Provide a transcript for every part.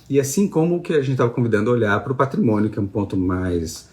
E assim como o que a gente estava convidando a olhar para o patrimônio, que é um ponto mais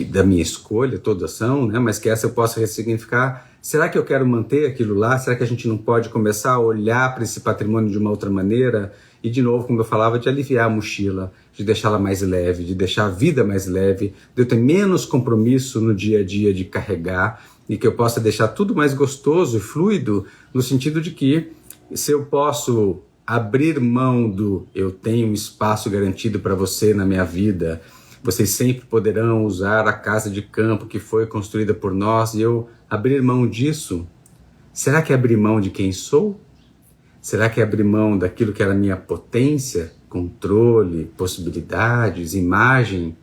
da minha escolha, todas são, né? Mas que essa eu possa ressignificar. Será que eu quero manter aquilo lá? Será que a gente não pode começar a olhar para esse patrimônio de uma outra maneira? E de novo, como eu falava, de aliviar a mochila, de deixá-la mais leve, de deixar a vida mais leve, de eu ter menos compromisso no dia a dia de carregar e que eu possa deixar tudo mais gostoso e fluido, no sentido de que se eu posso abrir mão do eu tenho um espaço garantido para você na minha vida, vocês sempre poderão usar a casa de campo que foi construída por nós, e eu abrir mão disso, será que é abrir mão de quem sou? Será que é abrir mão daquilo que era minha potência, controle, possibilidades, imagem?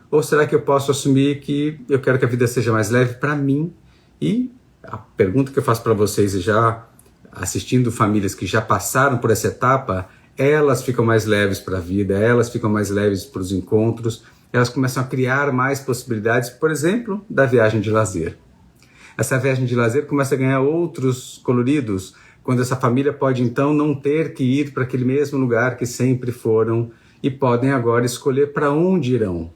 Ou será que eu posso assumir que eu quero que a vida seja mais leve para mim? E a pergunta que eu faço para vocês, já assistindo famílias que já passaram por essa etapa, elas ficam mais leves para a vida, elas ficam mais leves para os encontros, elas começam a criar mais possibilidades, por exemplo, da viagem de lazer. Essa viagem de lazer começa a ganhar outros coloridos, quando essa família pode então não ter que ir para aquele mesmo lugar que sempre foram e podem agora escolher para onde irão.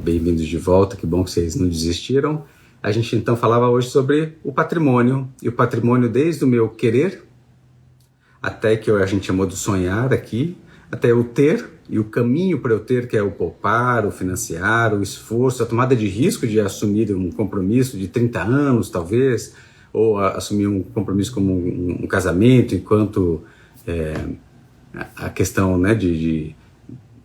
Bem-vindos de volta, que bom que vocês não desistiram. A gente então falava hoje sobre o patrimônio, e o patrimônio desde o meu querer, até que a gente chamou de sonhar aqui, até eu ter, e o caminho para eu ter, que é o poupar, o financiar, o esforço, a tomada de risco de assumir um compromisso de 30 anos, talvez, ou assumir um compromisso como um casamento, enquanto a questão, né,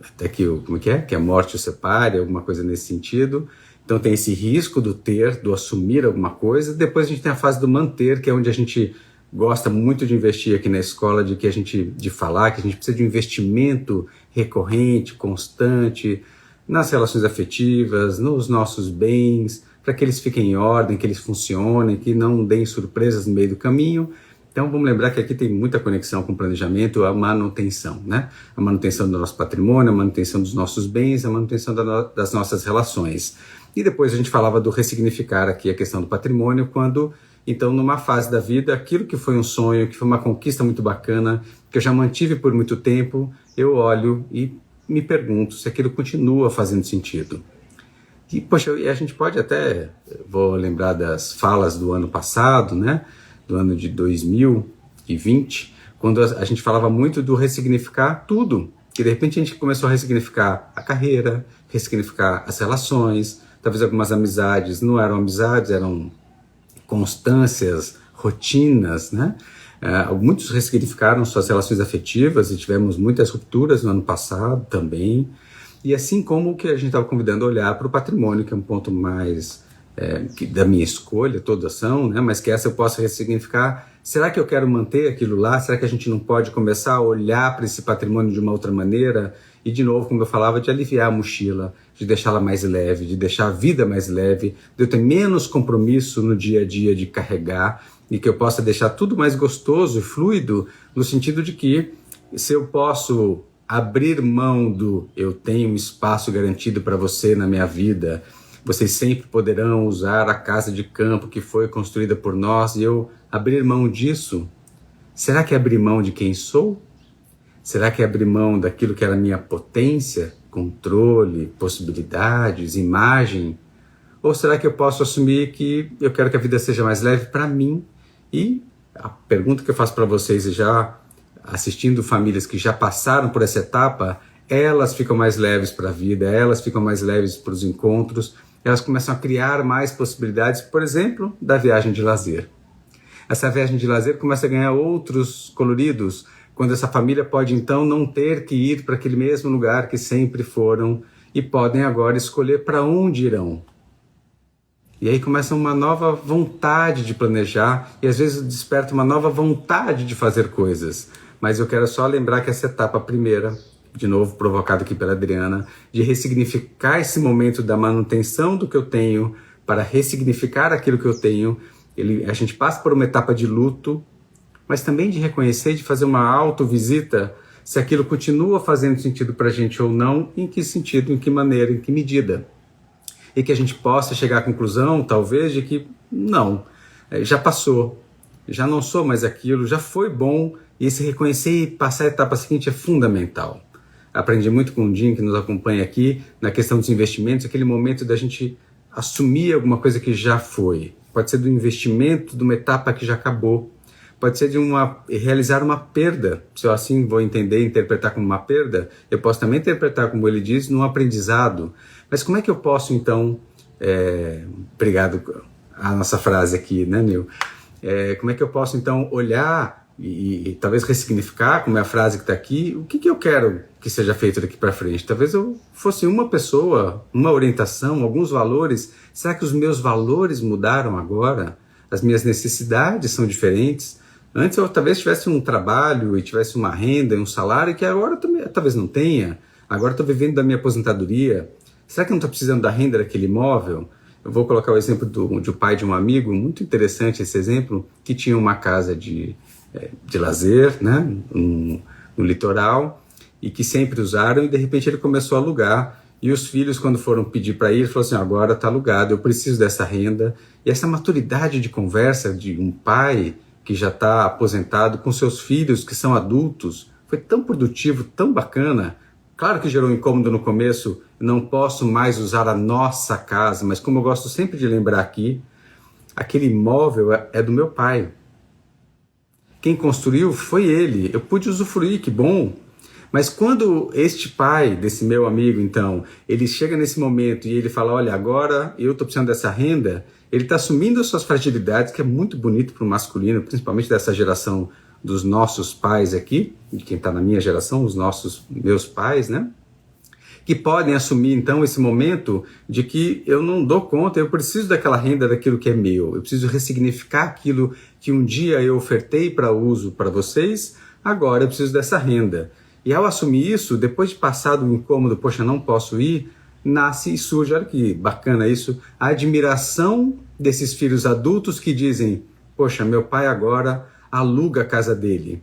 até que, como que a morte o separe, alguma coisa nesse sentido. Então tem esse risco do ter, do assumir alguma coisa. Depois a gente tem a fase do manter, que é onde a gente gosta muito de investir aqui na escola, de falar que a gente precisa de um investimento recorrente, constante, nas relações afetivas, nos nossos bens, para que eles fiquem em ordem, que eles funcionem, que não deem surpresas no meio do caminho. Então vamos lembrar que aqui tem muita conexão com o planejamento, a manutenção, né? A manutenção do nosso patrimônio, a manutenção dos nossos bens, a manutenção das nossas relações. E depois a gente falava do ressignificar aqui a questão do patrimônio, quando, então, numa fase da vida, aquilo que foi um sonho, que foi uma conquista muito bacana, que eu já mantive por muito tempo, eu olho e me pergunto se aquilo continua fazendo sentido. E, poxa, a gente pode até, vou lembrar das falas do ano passado, né? Do ano de 2020, quando a gente falava muito do ressignificar tudo. E de repente a gente começou a ressignificar a carreira, ressignificar as relações, talvez algumas amizades não eram amizades, eram constâncias, rotinas, né? Muitos ressignificaram suas relações afetivas e tivemos muitas rupturas no ano passado também. E assim como o que a gente estava convidando a olhar para o patrimônio, que é um ponto mais da minha escolha, todas são, né? Mas que essa eu possa ressignificar. Será que eu quero manter aquilo lá? Será que a gente não pode começar a olhar para esse patrimônio de uma outra maneira? E de novo, como eu falava, de aliviar a mochila, de deixá-la mais leve, de deixar a vida mais leve, de eu ter menos compromisso no dia a dia de carregar e que eu possa deixar tudo mais gostoso e fluido, no sentido de que se eu posso abrir mão do eu tenho um espaço garantido para você na minha vida, vocês sempre poderão usar a casa de campo que foi construída por nós, e eu abrir mão disso, será que é abrir mão de quem sou? Será que é abrir mão daquilo que era minha potência, controle, possibilidades, imagem? Ou será que eu posso assumir que eu quero que a vida seja mais leve para mim? E a pergunta que eu faço para vocês, já assistindo famílias que já passaram por essa etapa, elas ficam mais leves para a vida, elas ficam mais leves para os encontros, elas começam a criar mais possibilidades, por exemplo, da viagem de lazer. Essa viagem de lazer começa a ganhar outros coloridos, quando essa família pode então não ter que ir para aquele mesmo lugar que sempre foram e podem agora escolher para onde irão. E aí começa uma nova vontade de planejar e às vezes desperta uma nova vontade de fazer coisas. Mas eu quero só lembrar que essa etapa primeira, de novo provocado aqui pela Adriana, de ressignificar esse momento da manutenção do que eu tenho para ressignificar aquilo que eu tenho, a gente passa por uma etapa de luto, mas também de reconhecer, de fazer uma autovisita, se aquilo continua fazendo sentido para a gente ou não, em que sentido, em que maneira, em que medida. E que a gente possa chegar à conclusão, talvez, de que Não, já passou, já não sou mais aquilo, já foi bom, e esse reconhecer e passar a etapa seguinte é fundamental. Aprendi muito com o Jim, que nos acompanha aqui, na questão dos investimentos, aquele momento da gente assumir alguma coisa que já foi. Pode ser do investimento de uma etapa que já acabou. Pode ser de realizar uma perda. Se eu assim vou entender e interpretar como uma perda, eu posso também interpretar, como ele diz, num aprendizado. Mas como é que eu posso, então... obrigado a nossa frase aqui, né, Nil? Como é que eu posso, então, olhar e talvez ressignificar, como é a frase que está aqui, o que eu quero que seja feito daqui para frente? Talvez eu fosse uma pessoa, uma orientação, alguns valores. Será que os meus valores mudaram agora? As minhas necessidades são diferentes? Antes eu talvez tivesse um trabalho e tivesse uma renda e um salário que agora talvez não tenha. Agora estou vivendo da minha aposentadoria. Será que eu não estou precisando da renda daquele imóvel? Eu vou colocar o exemplo de um pai de um amigo, muito interessante esse exemplo, que tinha uma casa de lazer, né, no litoral, e que sempre usaram, e de repente ele começou a alugar, e os filhos, quando foram pedir para ir, ele falou assim, agora está alugado, eu preciso dessa renda. E essa maturidade de conversa de um pai que já está aposentado com seus filhos que são adultos, foi tão produtivo, tão bacana. Claro que gerou incômodo no começo, não posso mais usar a nossa casa, mas como eu gosto sempre de lembrar aqui, aquele imóvel é do meu pai. Quem construiu foi ele, eu pude usufruir, que bom. Mas quando este pai, desse meu amigo, então, ele chega nesse momento e ele fala, olha, agora eu estou precisando dessa renda, ele está assumindo as suas fragilidades, que é muito bonito para o masculino, principalmente dessa geração dos nossos pais aqui, de quem está na minha geração, meus pais, né? Que podem assumir, então, esse momento de que eu não dou conta, eu preciso daquela renda, daquilo que é meu, eu preciso ressignificar aquilo que um dia eu ofertei para uso para vocês, agora eu preciso dessa renda. E ao assumir isso, depois de passar do incômodo, poxa, não posso ir, nasce e surge, olha que bacana isso, a admiração desses filhos adultos que dizem, poxa, meu pai agora aluga a casa dele.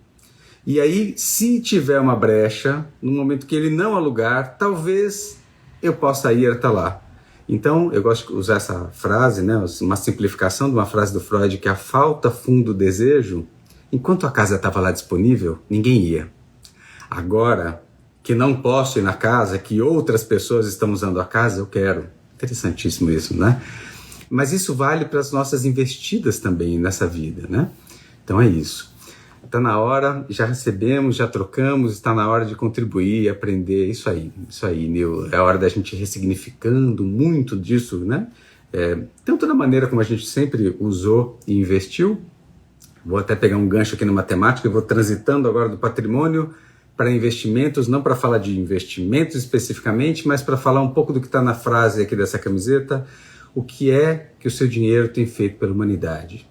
E aí, se tiver uma brecha, no momento que ele não alugar, talvez eu possa ir até lá. Então, eu gosto de usar essa frase, né, uma simplificação de uma frase do Freud, que a falta funda o desejo. Enquanto a casa estava lá disponível, ninguém ia. Agora, que não posso ir na casa, que outras pessoas estão usando a casa, eu quero. Interessantíssimo isso, né? Mas isso vale para as nossas investidas também nessa vida, né? Então é isso. Está na hora, já recebemos, já trocamos, está na hora de contribuir, aprender, isso aí, Nil. É a hora da gente ir ressignificando muito disso, né? Tanto da maneira como a gente sempre usou e investiu, vou até pegar um gancho aqui na matemática, eu vou transitando agora do patrimônio para investimentos, não para falar de investimentos especificamente, mas para falar um pouco do que está na frase aqui dessa camiseta, o que é que o seu dinheiro tem feito pela humanidade.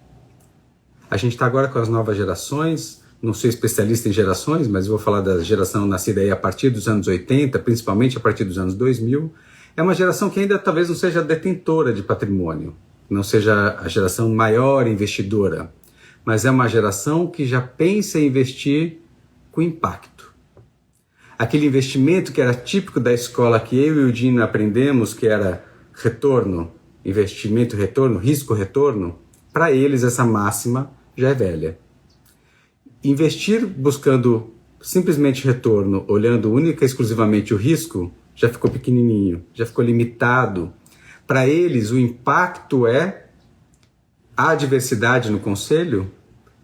A gente está agora com as novas gerações, não sou especialista em gerações, mas vou falar da geração nascida aí a partir dos anos 80, principalmente a partir dos anos 2000. É uma geração que ainda talvez não seja detentora de patrimônio, não seja a geração maior investidora, mas é uma geração que já pensa em investir com impacto. Aquele investimento que era típico da escola que eu e o Dino aprendemos, que era retorno, investimento, retorno, risco, retorno, para eles essa máxima já é velha. Investir buscando simplesmente retorno, olhando única e exclusivamente o risco, já ficou pequenininho, já ficou limitado. Para eles, o impacto é a diversidade no conselho,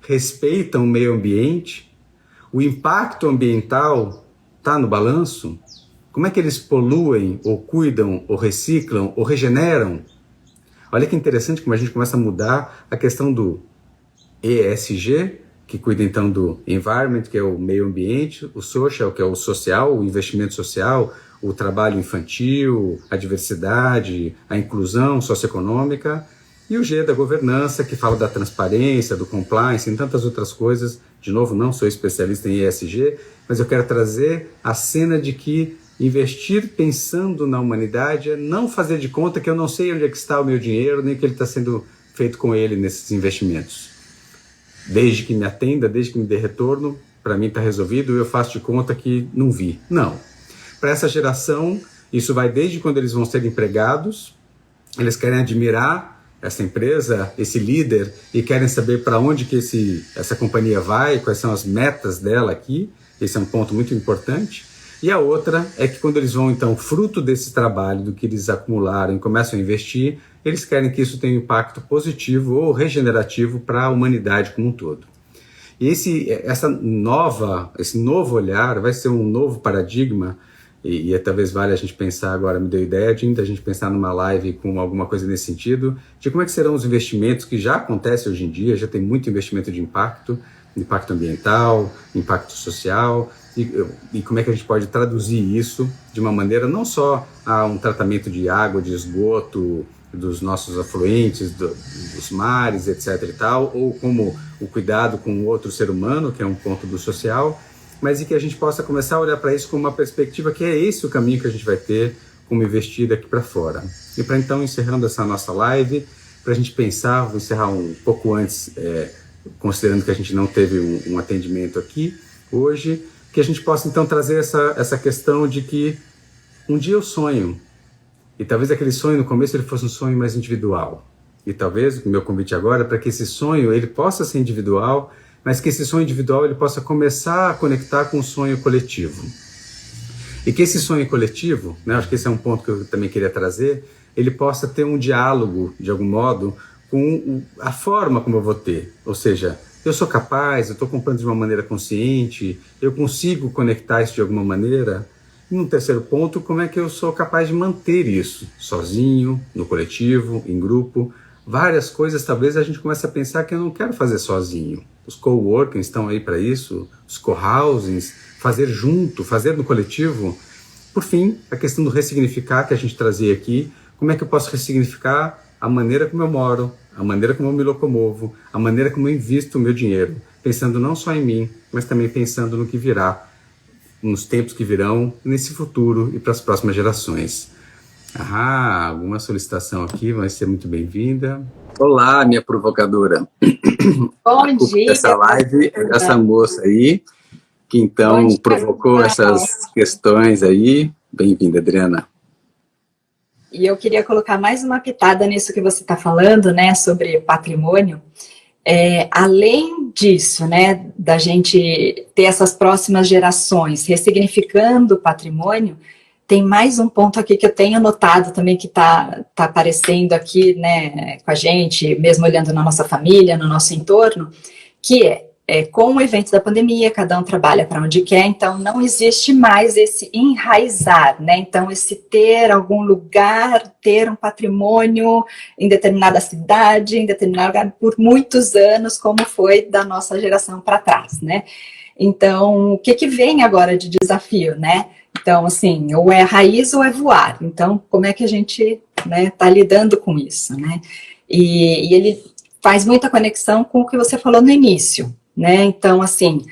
respeitam o meio ambiente, o impacto ambiental está no balanço, como é que eles poluem, ou cuidam, ou reciclam, ou regeneram? Olha que interessante como a gente começa a mudar a questão do ESG, que cuida então do environment, que é o meio ambiente, o social, que é o social, o investimento social, o trabalho infantil, a diversidade, a inclusão socioeconômica, e o G da governança, que fala da transparência, do compliance, e tantas outras coisas. De novo, não sou especialista em ESG, mas eu quero trazer a cena de que investir pensando na humanidade é não fazer de conta que eu não sei onde é que está o meu dinheiro, nem o que ele está sendo feito com ele nesses investimentos. Desde que me atenda, desde que me dê retorno, para mim está resolvido, eu faço de conta que não vi. Não. Para essa geração, isso vai desde quando eles vão ser empregados, eles querem admirar essa empresa, esse líder, e querem saber para onde que essa companhia vai, quais são as metas dela aqui. Esse é um ponto muito importante. E a outra é que quando eles vão, então, fruto desse trabalho, do que eles acumularam e começam a investir, eles querem que isso tenha um impacto positivo ou regenerativo para a humanidade como um todo. E esse novo olhar vai ser um novo paradigma, e talvez valha a gente pensar agora, me deu ideia de a gente pensar numa live com alguma coisa nesse sentido, de como é que serão os investimentos que já acontecem hoje em dia, já tem muito investimento de impacto ambiental, impacto social, e como é que a gente pode traduzir isso de uma maneira não só a um tratamento de água, de esgoto, dos nossos afluentes, dos mares, etc. e tal, ou como o cuidado com o outro ser humano, que é um ponto do social, mas e que a gente possa começar a olhar para isso com uma perspectiva que é esse o caminho que a gente vai ter como investir daqui para fora. E para então, encerrando essa nossa live, para a gente pensar, vou encerrar um pouco antes, considerando que a gente não teve um atendimento aqui hoje, que a gente possa então trazer essa questão de que um dia eu sonho, e talvez aquele sonho no começo ele fosse um sonho mais individual, e talvez o meu convite agora é para que esse sonho ele possa ser individual, mas que esse sonho individual ele possa começar a conectar com o sonho coletivo. E que esse sonho coletivo, né, acho que esse é um ponto que eu também queria trazer, ele possa ter um diálogo, de algum modo, com a forma como eu vou ter. Ou seja, eu sou capaz, eu estou comprando de uma maneira consciente, eu consigo conectar isso de alguma maneira. E no terceiro ponto, como é que eu sou capaz de manter isso, sozinho, no coletivo, em grupo. Várias coisas, talvez a gente comece a pensar que eu não quero fazer sozinho. Os coworking estão aí para isso, os cohousings, fazer junto, fazer no coletivo. Por fim, a questão do ressignificar que a gente trazia aqui, como é que eu posso ressignificar a maneira como eu moro, a maneira como eu me locomovo, a maneira como eu invisto o meu dinheiro, pensando não só em mim, mas também pensando no que virá, nos tempos que virão, nesse futuro e para as próximas gerações. Alguma solicitação aqui vai ser muito bem-vinda. Olá, minha provocadora. Bom dia. Essa live é dessa moça aí, que então provocou essas questões aí. Bem-vinda, Adriana. E eu queria colocar mais uma pitada nisso que você está falando, né, sobre patrimônio. Além disso, né, da gente ter essas próximas gerações ressignificando o patrimônio, tem mais um ponto aqui que eu tenho notado também que tá aparecendo aqui, né, com a gente, mesmo olhando na nossa família, no nosso entorno, que com o evento da pandemia, cada um trabalha para onde quer, então não existe mais esse enraizar, né? Então, esse ter algum lugar, ter um patrimônio em determinada cidade, em determinado lugar, por muitos anos, como foi da nossa geração para trás, né? Então, o que vem agora de desafio, né? Então, assim, ou é raiz ou é voar. Então, como é que a gente, né, tá lidando com isso, né? E ele faz muita conexão com o que você falou no início, né? Então, assim,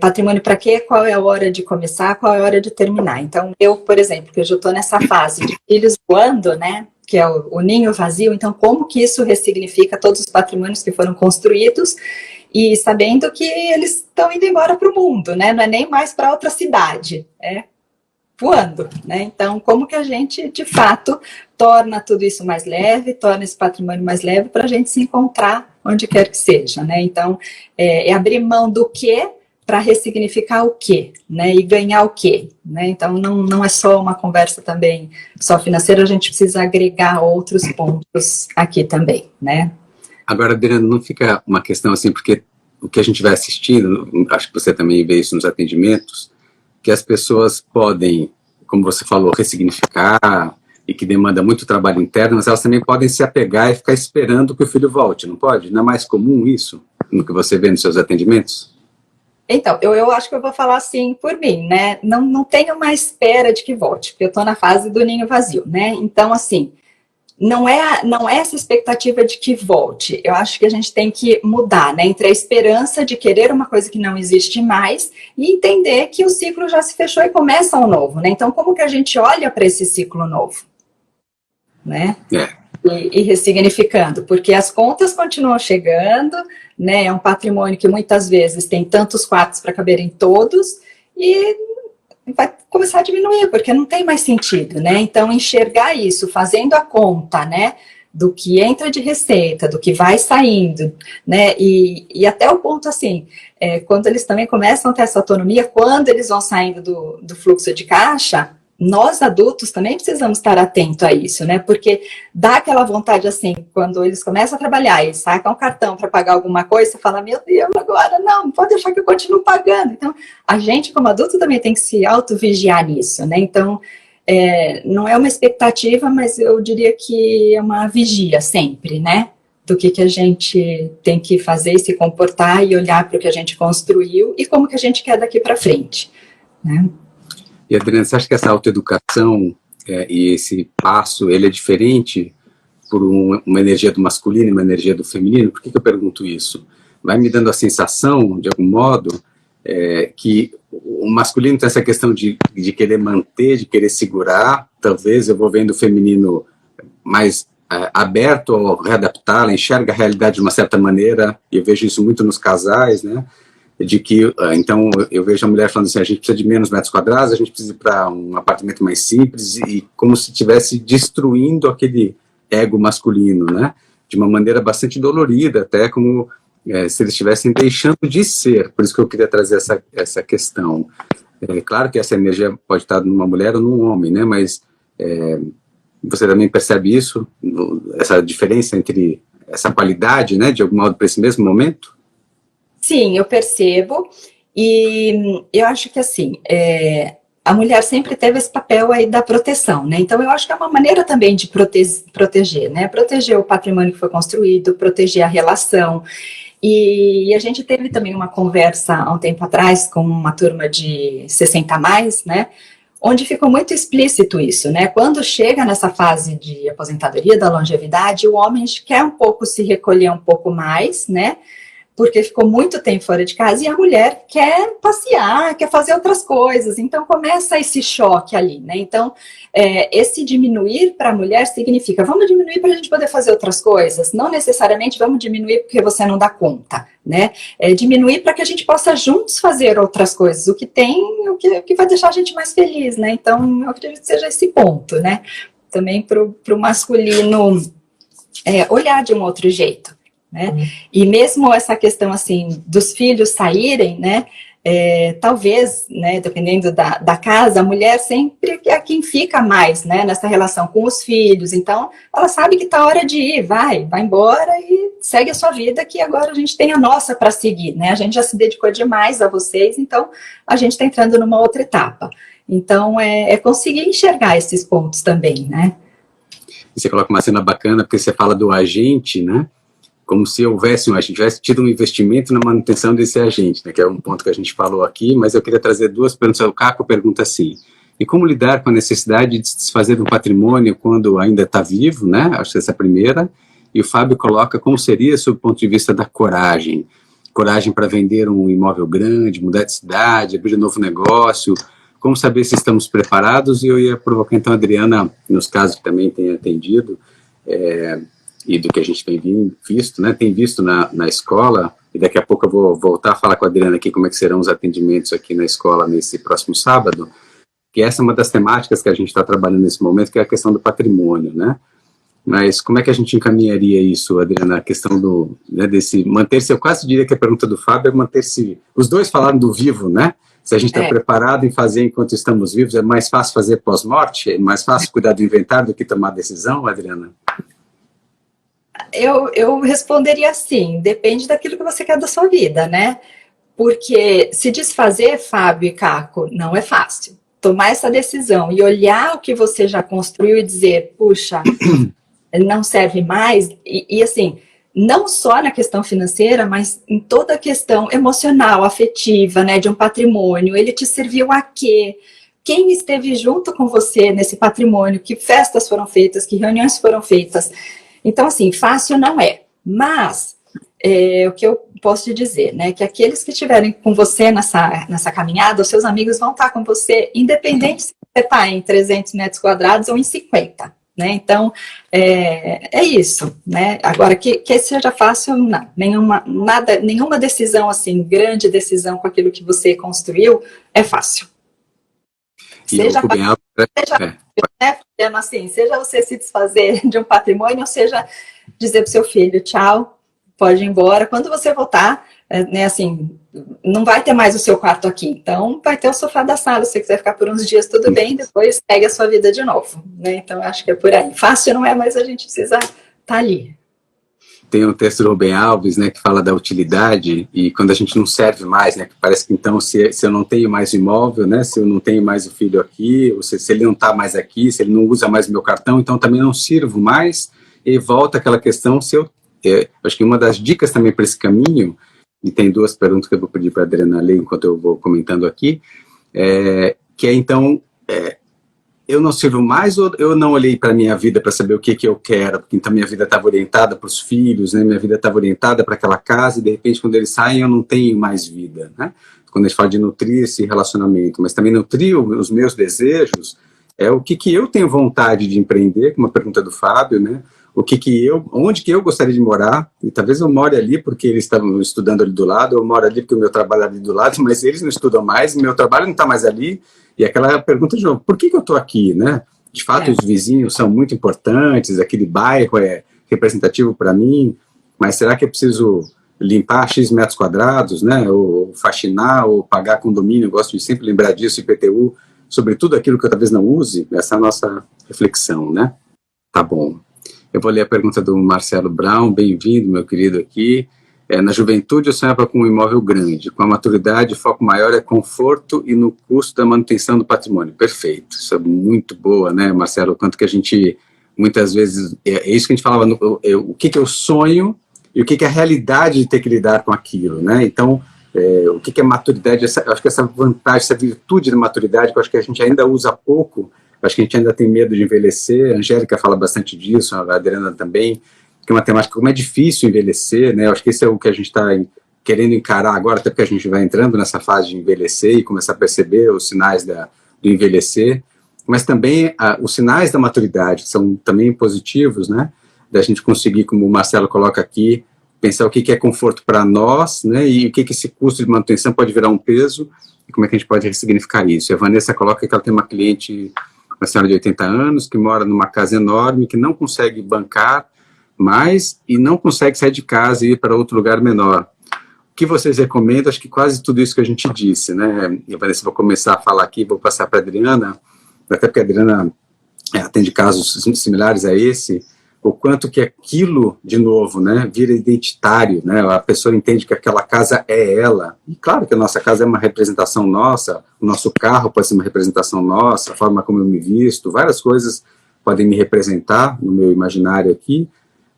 patrimônio para quê? Qual é a hora de começar? Qual é a hora de terminar? Então, eu, por exemplo, que eu já estou nessa fase de filhos voando, né? Que é o ninho vazio. Então, como que isso ressignifica todos os patrimônios que foram construídos e sabendo que eles estão indo embora para o mundo, né? Não é nem mais para outra cidade, voando, né? Então, como que a gente, de fato, torna tudo isso mais leve, torna esse patrimônio mais leve para a gente se encontrar onde quer que seja, né? Então, abrir mão do quê para ressignificar o quê, né? E ganhar o quê, né? Então, não é só uma conversa também só financeira, a gente precisa agregar outros pontos aqui também, né? Agora, Adriana, não fica uma questão assim, porque o que a gente vai assistindo, acho que você também vê isso nos atendimentos, que as pessoas podem, como você falou, ressignificar e que demanda muito trabalho interno, mas elas também podem se apegar e ficar esperando que o filho volte, não pode? Não é mais comum isso no que você vê nos seus atendimentos? Então, eu acho que eu vou falar assim por mim, né? Não tenho uma espera de que volte, porque eu estou na fase do ninho vazio, né? Então, assim, não é essa expectativa de que volte. Eu acho que a gente tem que mudar, né? Entre a esperança de querer uma coisa que não existe mais e entender que o ciclo já se fechou e começa um novo, né? Então, como que a gente olha para esse ciclo novo? Né? E ressignificando, porque as contas continuam chegando, né? É um patrimônio que muitas vezes tem tantos quartos para caberem todos e vai começar a diminuir, porque não tem mais sentido, né? Então, enxergar isso, fazendo a conta, né? do que entra de receita, do que vai saindo, né? E até o ponto assim, quando eles também começam a ter essa autonomia, quando eles vão saindo do fluxo de caixa, nós adultos também precisamos estar atentos a isso, né? Porque dá aquela vontade assim, quando eles começam a trabalhar e sacam um cartão para pagar alguma coisa, você fala, meu Deus, agora não pode deixar que eu continue pagando. Então, a gente como adulto também tem que se auto-vigiar nisso, né? Então, não é uma expectativa, mas eu diria que é uma vigia sempre, né? Do que a gente tem que fazer e se comportar e olhar para o que a gente construiu e como que a gente quer daqui para frente, né? E, Adriana, você acha que essa autoeducação e esse passo, ele é diferente por uma energia do masculino e uma energia do feminino? Por que eu pergunto isso? Vai me dando a sensação, de algum modo, que o masculino tem essa questão de querer manter, de querer segurar. Talvez eu vou vendo o feminino mais aberto ao readaptar, enxerga a realidade de uma certa maneira, e eu vejo isso muito nos casais, né? De que, então, eu vejo a mulher falando assim, a gente precisa de menos metros quadrados, a gente precisa ir para um apartamento mais simples, e como se estivesse destruindo aquele ego masculino, né? De uma maneira bastante dolorida, até como se eles estivessem deixando de ser. Por isso que eu queria trazer essa questão. Claro que essa energia pode estar numa mulher ou num homem, né? Mas você também percebe isso, essa diferença entre essa qualidade, né? De algum modo, para esse mesmo momento? Sim, eu percebo, e eu acho que assim, a mulher sempre teve esse papel aí da proteção, né? Então eu acho que é uma maneira também de proteger, né? Proteger o patrimônio que foi construído, proteger a relação. E a gente teve também uma conversa há um tempo atrás com uma turma de 60 a mais, né? Onde ficou muito explícito isso, né? Quando chega nessa fase de aposentadoria da longevidade, o homem quer um pouco se recolher um pouco mais, né? Porque ficou muito tempo fora de casa, e a mulher quer passear, quer fazer outras coisas, então começa esse choque ali, né? Então, esse diminuir para a mulher significa, vamos diminuir para a gente poder fazer outras coisas, não necessariamente vamos diminuir porque você não dá conta, né? Diminuir para que a gente possa juntos fazer outras coisas, o que vai deixar a gente mais feliz, né? Então, eu acredito que seja esse ponto, né? Também para o masculino olhar de um outro jeito. Né? E mesmo essa questão assim dos filhos saírem, né? Talvez, né, dependendo da casa, a mulher sempre é quem fica mais, né, nessa relação com os filhos. Então, ela sabe que está hora de ir, vai embora e segue a sua vida, que agora a gente tem a nossa para seguir, né? A gente já se dedicou demais a vocês, então a gente está entrando numa outra etapa. Então, conseguir enxergar esses pontos também, né? Você coloca uma cena bacana, porque você fala do agente, né? Como se a gente tivesse tido um investimento na manutenção desse agente, né, que é um ponto que a gente falou aqui, mas eu queria trazer duas perguntas. O Caco pergunta assim, e como lidar com a necessidade de se desfazer do patrimônio quando ainda está vivo, né? Acho que essa é a primeira. E o Fábio coloca como seria, sob o ponto de vista da coragem. Coragem para vender um imóvel grande, mudar de cidade, abrir um novo negócio. Como saber se estamos preparados? E eu ia provocar, então, a Adriana, nos casos que também tem atendido, e do que a gente tem visto, né, tem visto na escola, e daqui a pouco eu vou voltar a falar com a Adriana aqui como é que serão os atendimentos aqui na escola nesse próximo sábado, que essa é uma das temáticas que a gente está trabalhando nesse momento, que é a questão do patrimônio, né? Mas como é que a gente encaminharia isso, Adriana, a questão desse manter-se, eu quase diria que a pergunta do Fábio é manter-se, os dois falaram do vivo, né? Se a gente está preparado em fazer enquanto estamos vivos, é mais fácil fazer pós-morte? É mais fácil cuidar do inventário do que tomar decisão, Adriana? Eu responderia assim, depende daquilo que você quer da sua vida, né? Porque se desfazer, Fábio e Caco, não é fácil. Tomar essa decisão e olhar o que você já construiu e dizer, puxa, não serve mais, e assim, não só na questão financeira, mas em toda a questão emocional, afetiva, né, de um patrimônio, ele te serviu a quê? Quem esteve junto com você nesse patrimônio, que festas foram feitas, que reuniões foram feitas. Então, assim, fácil não é, mas o que eu posso te dizer, né, que aqueles que estiverem com você nessa caminhada, os seus amigos vão estar com você, independente se você está em 300 metros quadrados ou em 50, né, então, é isso, né, agora, que seja fácil, não, nenhuma decisão, assim, grande decisão com aquilo que você construiu, é fácil. E o Rubem Alves É. Né, assim, seja você se desfazer de um patrimônio, ou seja, dizer para o seu filho, tchau, pode ir embora. Quando você voltar, né, assim, não vai ter mais o seu quarto aqui, então vai ter o sofá da sala, se você quiser ficar por uns dias, tudo bem, depois segue a sua vida de novo, né? Então, acho que é por aí. Fácil não é, mas a gente precisa estar ali. Tem um texto do Rubem Alves, né, que fala da utilidade, e quando a gente não serve mais, né, que parece que então se eu não tenho mais o imóvel, né, se eu não tenho mais o filho aqui, ou se ele não está mais aqui, se ele não usa mais o meu cartão, então também não sirvo mais, e volta aquela questão, se eu acho que uma das dicas também para esse caminho, e tem duas perguntas que eu vou pedir para a Adriana ler enquanto eu vou comentando aqui, que é então, eu não sirvo mais ou eu não olhei para a minha vida para saber o que eu quero, porque então minha vida estava orientada para os filhos, né? Minha vida estava orientada para aquela casa e de repente quando eles saem eu não tenho mais vida, né? Quando a gente fala de nutrir esse relacionamento, mas também nutrir os meus desejos, o que eu tenho vontade de empreender, como a pergunta do Fábio, né? Onde que eu gostaria de morar, e talvez eu more ali porque eles estavam estudando ali do lado, eu moro ali porque o meu trabalho é ali do lado, mas eles não estudam mais, meu trabalho não está mais ali, e aquela pergunta de novo, por que eu estou aqui, né? De fato, os vizinhos são muito importantes, aquele bairro é representativo para mim, mas será que eu preciso limpar X metros quadrados, né? Ou faxinar, ou pagar condomínio, eu gosto de sempre lembrar disso, IPTU, sobre tudo aquilo que eu talvez não use, essa é a nossa reflexão, né? Tá bom. Eu vou ler a pergunta do Marcelo Brown, bem-vindo, meu querido, aqui. Na juventude eu sonhava com um imóvel grande, com a maturidade o foco maior é conforto e no custo da manutenção do patrimônio. Perfeito, isso é muito boa, né, Marcelo? O quanto que a gente, muitas vezes, é isso que a gente falava, o que eu sonho e o que é a realidade de ter que lidar com aquilo, né? Então, o que é maturidade, eu acho que essa vantagem, essa virtude da maturidade, que eu acho que a gente ainda usa pouco, eu acho que a gente ainda tem medo de envelhecer, a Angélica fala bastante disso, a Adriana também, que é uma temática como é difícil envelhecer, né? Eu acho que esse é o que a gente está querendo encarar agora, até porque a gente vai entrando nessa fase de envelhecer e começar a perceber os sinais do envelhecer, mas também os sinais da maturidade, que são também positivos, né? Da gente conseguir, como o Marcelo coloca aqui, pensar o que é conforto para nós, né? E o que esse custo de manutenção pode virar um peso, e como é que a gente pode ressignificar isso. E a Vanessa coloca que ela tem uma cliente, uma senhora de 80 anos, que mora numa casa enorme, que não consegue bancar mais e não consegue sair de casa e ir para outro lugar menor. O que vocês recomendam? Acho que quase tudo isso que a gente disse, né? E Vanessa, vou começar a falar aqui, vou passar para a Adriana, até porque a Adriana atende casos similares a esse, o quanto que aquilo, de novo, né, vira identitário, né? A pessoa entende que aquela casa é ela. E claro que a nossa casa é uma representação nossa, o nosso carro pode ser uma representação nossa, a forma como eu me visto, várias coisas podem me representar no meu imaginário aqui,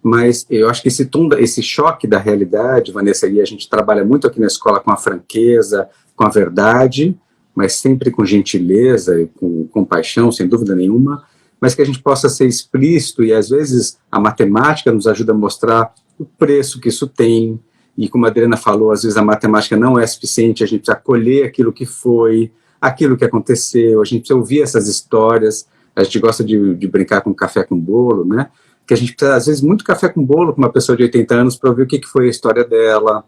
mas eu acho que esse choque da realidade, Vanessa, e a gente trabalha muito aqui na escola com a franqueza, com a verdade, mas sempre com gentileza e com compaixão, sem dúvida nenhuma, mas que a gente possa ser explícito, e às vezes a matemática nos ajuda a mostrar o preço que isso tem, e como a Adriana falou, às vezes a matemática não é suficiente, a gente precisa colher aquilo que foi, aquilo que aconteceu, a gente precisa ouvir essas histórias, a gente gosta de brincar com café com bolo, né? Que a gente precisa, às vezes, muito café com bolo com uma pessoa de 80 anos para ouvir o que foi a história dela,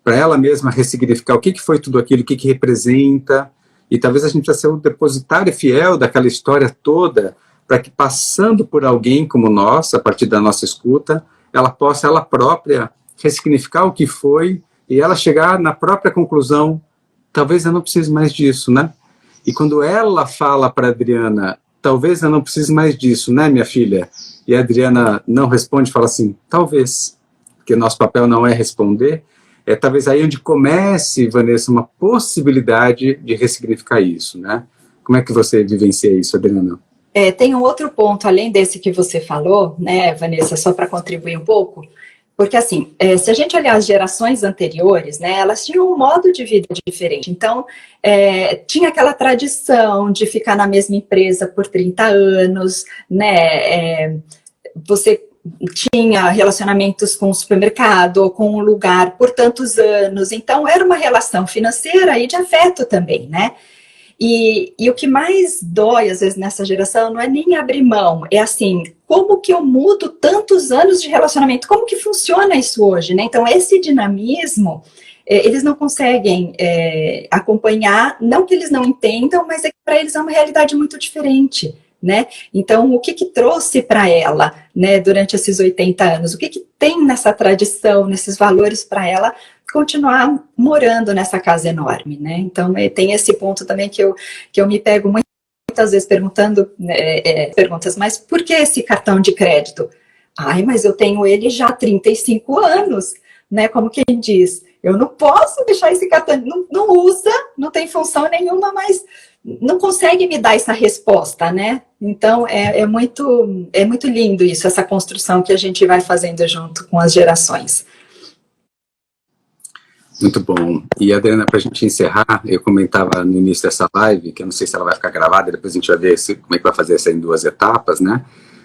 para ela mesma ressignificar o que foi tudo aquilo, o que representa, e talvez a gente precisa ser o depositário fiel daquela história toda, para que, passando por alguém como nós, a partir da nossa escuta, ela possa, ela própria, ressignificar o que foi, e ela chegar na própria conclusão, talvez eu não precise mais disso, né? E quando ela fala para a Adriana, talvez eu não precise mais disso, né, minha filha? E a Adriana não responde, fala assim, talvez, porque nosso papel não é responder, talvez aí onde comece, Vanessa, uma possibilidade de ressignificar isso, né? Como é que você vivencia isso, Adriana? Tem um outro ponto, além desse que você falou, né, Vanessa, só para contribuir um pouco, porque assim, se a gente olhar as gerações anteriores, né, elas tinham um modo de vida diferente, então tinha aquela tradição de ficar na mesma empresa por 30 anos, né, você tinha relacionamentos com o supermercado ou com o lugar por tantos anos, então era uma relação financeira e de afeto também, né? E o que mais dói, às vezes, nessa geração, não é nem abrir mão, é assim, como que eu mudo tantos anos de relacionamento, como que funciona isso hoje, né? Então, esse dinamismo eles não conseguem acompanhar, não que eles não entendam, mas é que para eles é uma realidade muito diferente, né? Então, o que trouxe para ela, né, durante esses 80 anos? O que tem nessa tradição, nesses valores para ela continuar morando nessa casa enorme, né? Então, tem esse ponto também que eu me pego muitas vezes perguntando perguntas, mas por que esse cartão de crédito? Ai, mas eu tenho ele já há 35 anos, né? Como quem diz, eu não posso deixar esse cartão, não usa, não tem função nenhuma, mas não consegue me dar essa resposta, né? Então, é muito lindo isso, essa construção que a gente vai fazendo junto com as gerações. Muito bom. E, Adriana, para a gente encerrar, eu comentava no início dessa live, que eu não sei se ela vai ficar gravada, depois a gente vai ver como é que vai fazer essa em 2 etapas, né?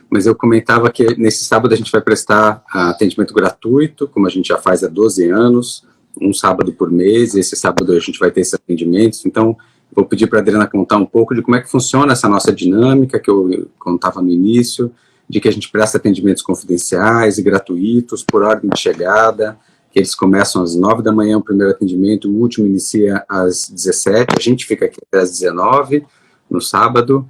Mas eu comentava que nesse sábado a gente vai prestar atendimento gratuito, como a gente já faz há 12 anos, um sábado por mês, e esse sábado a gente vai ter esses atendimentos. Então, vou pedir para a Adriana contar um pouco de como é que funciona essa nossa dinâmica, que eu contava no início, de que a gente presta atendimentos confidenciais e gratuitos, por ordem de chegada, que eles começam às 9 da manhã o primeiro atendimento, o último inicia às 17, a gente fica aqui até às 19, no sábado.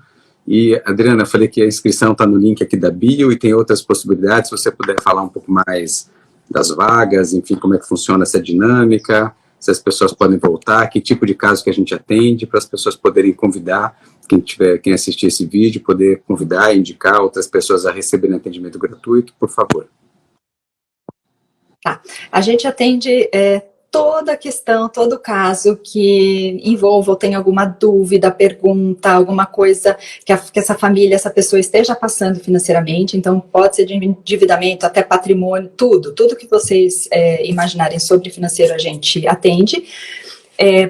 E, Adriana, eu falei que a inscrição está no link aqui da bio e tem outras possibilidades, se você puder falar um pouco mais das vagas, enfim, como é que funciona essa dinâmica, se as pessoas podem voltar, que tipo de caso que a gente atende, para as pessoas poderem convidar, quem assistir esse vídeo, poder convidar e indicar outras pessoas a receberem atendimento gratuito, por favor. Tá. A gente atende toda a questão, todo caso que envolva ou tenha alguma dúvida, pergunta, alguma coisa que essa família, essa pessoa esteja passando financeiramente, então pode ser de endividamento até patrimônio, tudo que vocês imaginarem sobre financeiro a gente atende.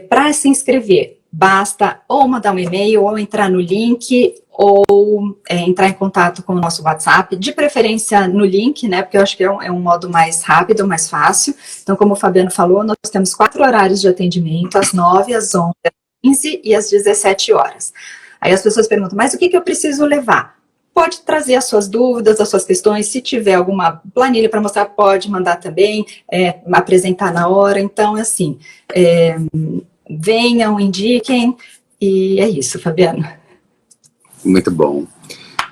Para se inscrever, basta ou mandar um e-mail, ou entrar no link, ou entrar em contato com o nosso WhatsApp, de preferência no link, né, porque eu acho que é um modo mais rápido, mais fácil. Então, como o Fabiano falou, nós temos 4 horários de atendimento, às 9, às 11, às 15 e às 17 horas. Aí as pessoas perguntam, mas o que eu preciso levar? Pode trazer as suas dúvidas, as suas questões, se tiver alguma planilha para mostrar, pode mandar também, apresentar na hora. Então, assim, venham, indiquem, e é isso, Fabiano. Muito bom.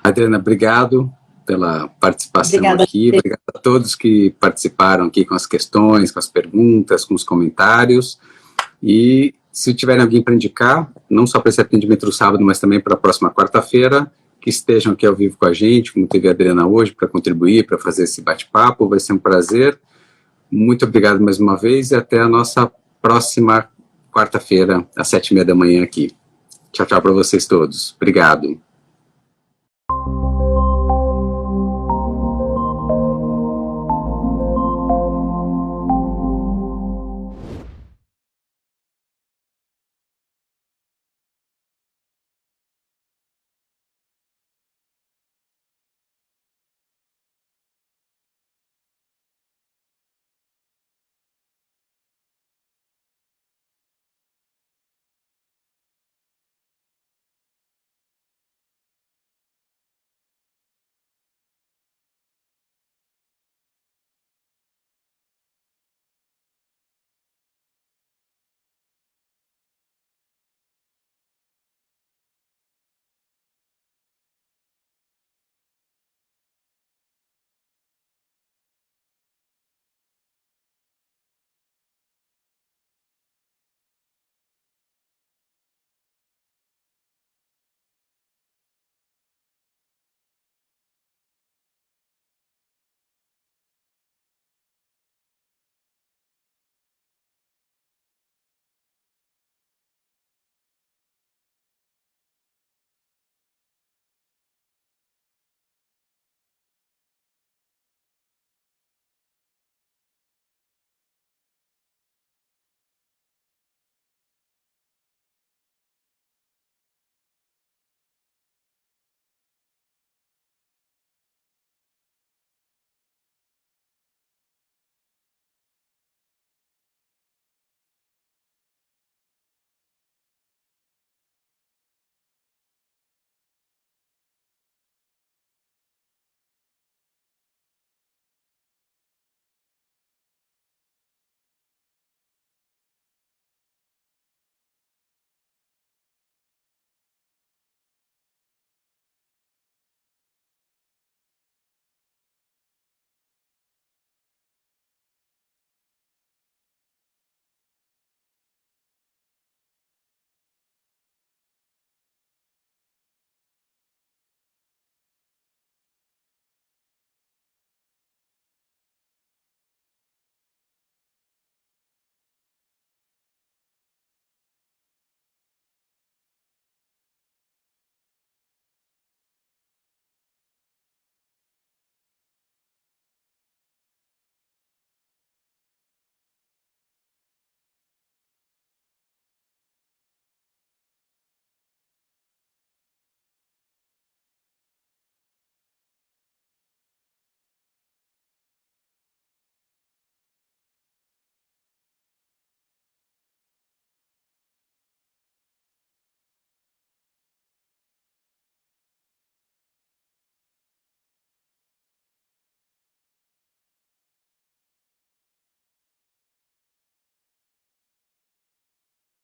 Adriana, obrigado pela participação. Obrigada aqui. Obrigado a todos que participaram aqui com as questões, com as perguntas, com os comentários. E se tiverem alguém para indicar, não só para esse atendimento do sábado, mas também para a próxima quarta-feira, que estejam aqui ao vivo com a gente, como teve a Adriana hoje, para contribuir, para fazer esse bate-papo. Vai ser um prazer. Muito obrigado mais uma vez e até a nossa próxima quarta-feira, às 7h30 da manhã aqui. Tchau, tchau para vocês todos. Obrigado.